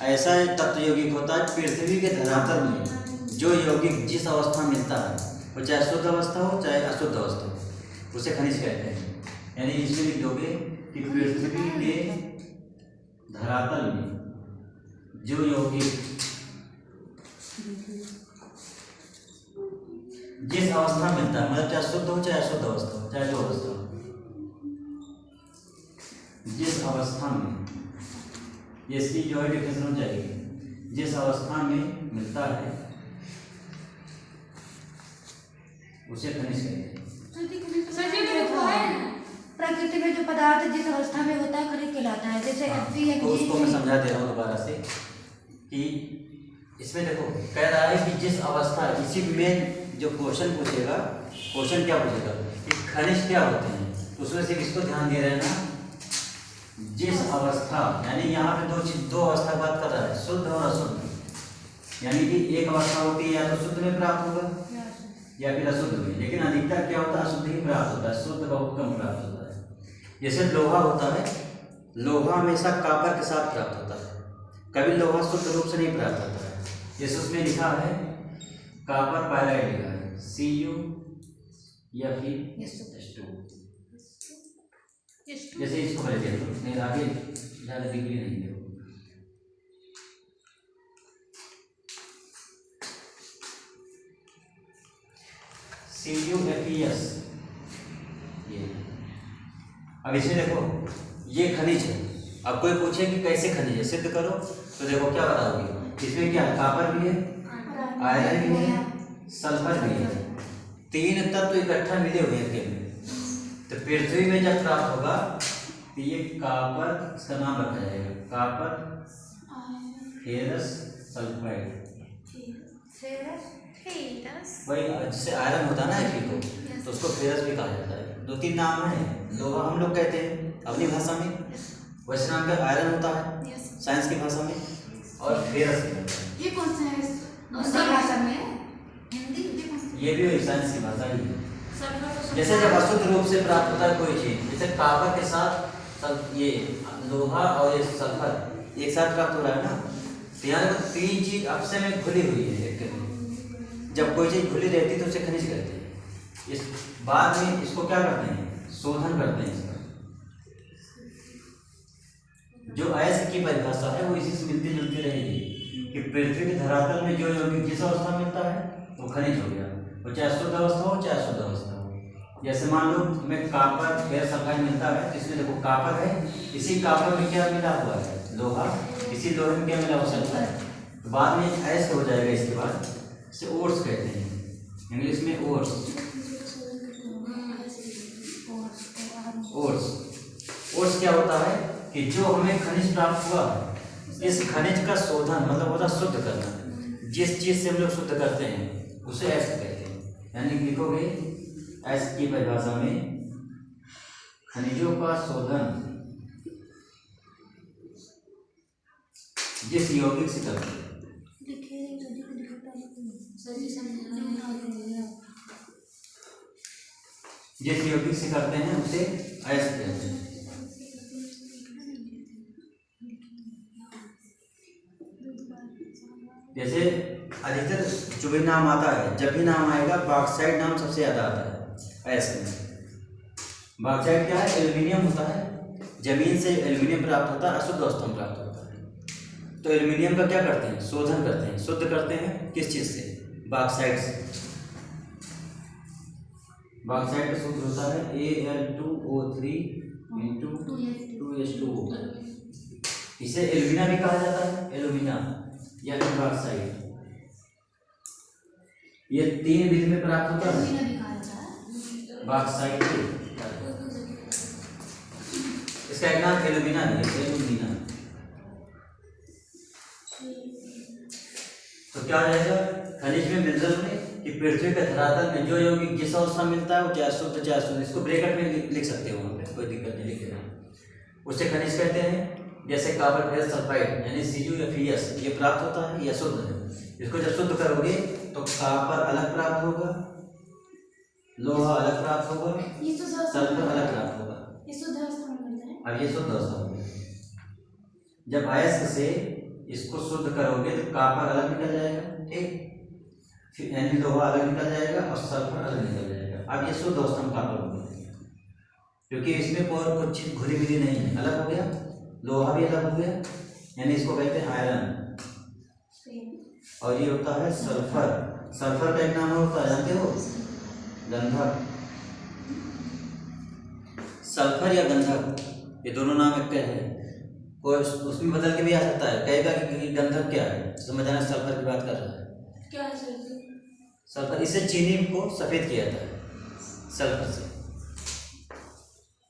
ऐसा तत्व यौगिक होता है पृथ्वी के धरातल में जो यौगिक जिस अवस्था में मिलता है वो चाहे शुद्ध अवस्था हो चाहे अशुद्ध अवस्था हो उसे खनिज कहते हैं। यानी इसमें लिख दोगे कि पृथ्वी के धरातल में जो यौगिक जिस अवस्था में मिलता है, मतलब चाहे शुद्ध हो चाहे अशुद्ध अवस्था हो चाहे जो अवस्था हो, जिस अवस्था में, ये इसकी जो है डिफिनेशन हो जाएगी, जिस अवस्था में मिलता है उसे खनिज कहते हैं। प्रकृति में जो पदार्थ जिस अवस्था में होता है खनिज कहलाता है। जैसे तो उसको मैं समझा दे रहा हूँ दोबारा से कि इसमें देखो कह रहा है कि जिस अवस्था, इसी में जो क्वेश्चन पूछेगा, क्वेश्चन क्या पूछेगा कि खनिज क्या होते हैं, तो उसमें सिर्फ इसको ध्यान दे रहे हैं ना, जिस अवस्था, यानी यहाँ पे दो अवस्था की बात कर रहा है, शुद्ध और अशुद्ध। यानी कि एक अवस्था होती है या तो शुद्ध में प्राप्त होगा या फिर अशुद्ध में, लेकिन अधिकतर क्या होता है, अशुद्ध ही प्राप्त होता है, शुद्ध बहुत कम प्राप्त होता है। जैसे लोहा होता है, लोहा हमेशा कॉपर के साथ प्राप्त होता है, कभी लोहा शुद्ध रूप से नहीं प्राप्त होता है। जैसे उसमें लिखा है कॉपर पायराइड लिखा है Cu या फिर H2, जैसे इसको पहले देख लो, नहीं आगे ज़्यादा डिग्री नहीं है। CuFeS, ये अब इसमें देखो ये खनिज है। अब कोई पूछे कि कैसे खनिज है, सिद्ध करो, तो देखो क्या बताओगे, इसमें क्या है, कॉपर भी है, आयरन भी है, सल्फर भी है, तीन तत्व इकट्ठा मिले हुए हैं केवल। तो पृथ्वी में जब प्राप्त होगा तो ये कॉपर, इसका नाम रखा जाएगा कॉपर फेरस सल्फाइड, वही जिससे आयरन होता है ना Fe2, तो उसको फेरस भी कहा जाता है। दो तीन नाम है, लोहा हम लोग कहते हैं अपनी भाषा में, वैसे नाम का आयरन होता है साइंस की भाषा में, और फेरस भी होता है। ये कौन सा है दूसरी भाषा में, हिंदी? ये भी वही साइंस की भाषा ही है। जैसे जब अशुद्ध रूप से प्राप्त होता है कोई चीज, जैसे कॉपर के साथ ये लोहा और ये सल्फर एक साथ प्राप्त हो रहा है ना, तो यहाँ देखो तीन चीज आपस में घुली हुई है एक में। जब कोई चीज घुली रहती है तो उसे खनिज कहते हैं। इस बाद में इसको क्या करते हैं, शोधन करते हैं इसका। जो अयस्क की परिभाषा है वो इसी से मिलती जुलती रहेगी कि पृथ्वी के धरातल में जो यौगिक जिस अवस्था में मिलता है वो खनिज हो गया, वो चाहे शुद्ध अवस्था हो चाहे अशुद्ध अवस्था हो। जैसे मान लो तुम्हें कॉपर फेरस सल्फाइड मिलता है, तो इसमें देखो कॉपर है, इसी कॉपर में क्या मिला हुआ है, लोहा, इसी लोहे में क्या मिला हुआ, सल्फर। तो बाद में अयस्क हो जाएगा, इसके बाद इसे ओर्स कहते हैं, इंग्लिश में ओर्स। ओर्स क्या होता है कि जो हमें खनिज प्राप्त हुआ है, इस खनिज का शोधन मतलब होता शुद्ध करना। जिस चीज से हम लोग शुद्ध करते हैं उसे अयस्क कहते हैं। यानी लिखोगे अयस्क की परिभाषा में खनिजों का शोधन जिस यौगिक से करते हैं, जिस यौगिक से करते हैं उसे अयस्क कहते हैं। जैसे अधिकतर जो भी नाम आता है, जब भी नाम आएगा बॉक्साइट नाम सबसे ज्यादा आता है अयस्क में। बॉक्साइट क्या है, एल्यूमिनियम होता है, जमीन से एल्यूमिनियम प्राप्त होता है, अशुद्ध अवस्था में प्राप्त होता है। तो एल्यूमिनियम का क्या करते हैं, शोधन करते हैं, शुद्ध करते हैं, किस चीज से, बॉक्साइट से। बॉक्साइट का सूत्र होता है Al2O3 × 2H2O। इसे एल्यूमिना भी कहा जाता है, एल्यूमिना या फिर बॉक्साइट। ये तीन विधि में प्राप्त होता है, बॉक्साइट। इसका एक नाम एल्यूमिना है, एल्यूमिना। तो क्या हो जाएगा, खनिज में, मिनरल में, कि पृथ्वी के धरातल में जो यौगिक जिस अवस्था में मिलता है वो चाहे शुद्ध चाहे अशुद्ध, इसको ब्रैकेट में लिख सकते हो, वहाँ पे कोई दिक्कत नहीं, लिख देना, उसे खनिज कहते हैं। जैसे कॉपर फेरस सल्फाइड यानी CuFeS, ये प्राप्त होता है, ये शुद्ध है। इसको जब शुद्ध करोगे तो कॉपर अलग प्राप्त होगा, लोहा अलग प्राप्त होगा, सल्फर अलग प्राप्त होगा। अब ये शुद्ध अवस्था होगी। जब अयस्क से इसको शुद्ध करोगे तो कॉपर अलग निकल जाएगा, ठीक, फिर यानी लोहा अलग निकल जाएगा और सल्फर अलग निकल जाएगा। अब ये शुद्ध अवस्था में कॉपर हो गया, क्योंकि इसमें और कुछ चीज घुली मिली नहीं है, अलग हो गया, लोहा भी अलग हो गया, यानी इसको कहते हैं आयरन। और ये होता है सल्फर। सल्फर का एक नाम होता है, जानते हो, गंधक। सल्फर या गंधक ये दोनों नाम एक है, कोई उसमें बदल के भी आ सकता है, कहेगा कि गंधक क्या है, समझ आना सल्फर की बात कर रहा है। क्या है सल्फर? सल्फर, इससे चीनी को सफेद किया जाता है, सल्फर से।